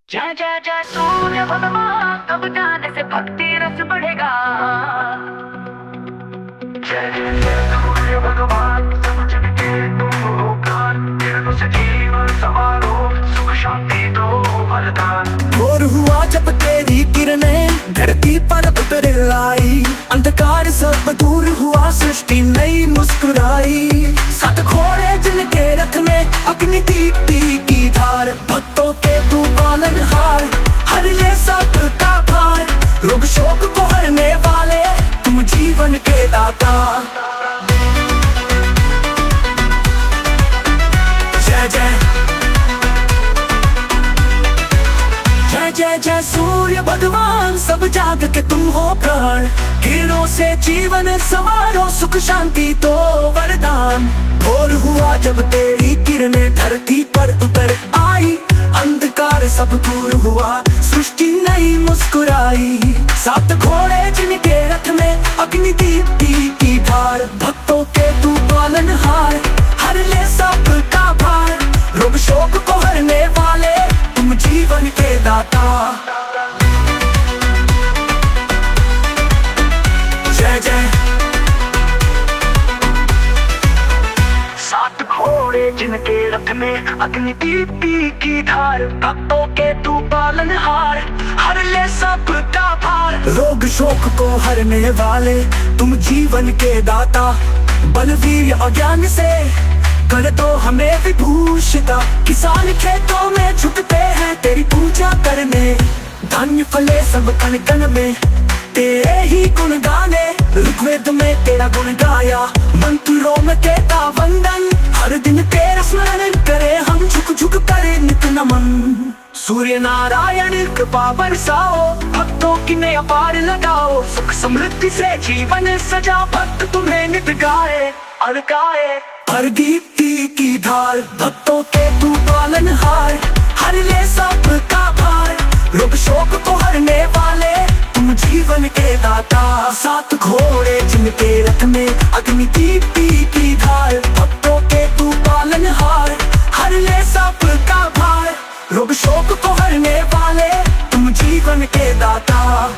जय जय जय सूर्य भगवान, तब जाने से भक्ति रस बढ़ेगा। जय जय जय सूर्य भगवान, समझ के तुम हो ज्ञान, किरणों से जीवन संवारो, सुख शांति दो वरदान। और हुआ जब तेरी किरणें धरती पर उतर आई, अंधकार सब दूर हुआ, सृष्टि नई मुस्कुराई। सात घोड़े जिनके रथ में अग्नि दीप्ति की धार, भक्तों के तू पालनहार, हर ले सब का भार। रोग शोक को हरने वाले तुम जीवन के दाता। जय जय जय जय जय सूर्य भगवान, सब जाग के तुम हो प्राण, किरणों से जीवन संवारो, सुख शांति तो वरदान। भोर हुआ जब तेरी किरणें धरती पर उतर आई, अंधकार सब दूर हुआ, सृष्टि नई मुस्कुराई। सात घोड़े जिनके रथ में अग्नि दीप्ति की धार, भक्तों के तू पालनहार, हर ले सब का भार। रोग शोक को हरने वाले तुम जीवन के दाता। जय जय सात घोड़े जिनके रथ में अग्नि दीप्ति की धार, भक्तों के तू पालनहार, हर ले सब का भार। रोग शोक को हरने वाले तुम जीवन के दाता। बलवीर अज्ञान से कर दो हमें विभूषिता, किसान खेतों में झुकते हैं तेरी पूजा करने। धन्य फले सब कण कण में तेरे ही गुण गाने, ऋग्वेद में तेरा गुण गाया, मंत्रों में तेरा वंदन। हर दिन तेरा स्मरण करे हम, झुक झुक करे नित नमन। सूर्य नारायण कृपा बरसाओ, भक्तों की नया पार लगाओ, सुख समृद्धि से जीवन सजा, भक्त तुम्हें नित गाए और गाए। हर दीप्ति की धार, भक्तों के तू पालनहार, हर ले सब का भार। रोग शोक को हरने वाले तुम जीवन के दाता। सात घोड़े जिनके रथ में अग्नि दीप्ति की धार, भक्तों के तू पालनहार, हर ले सब का भार। रोग शोक को हरने वाले तुम जीवन के दाता।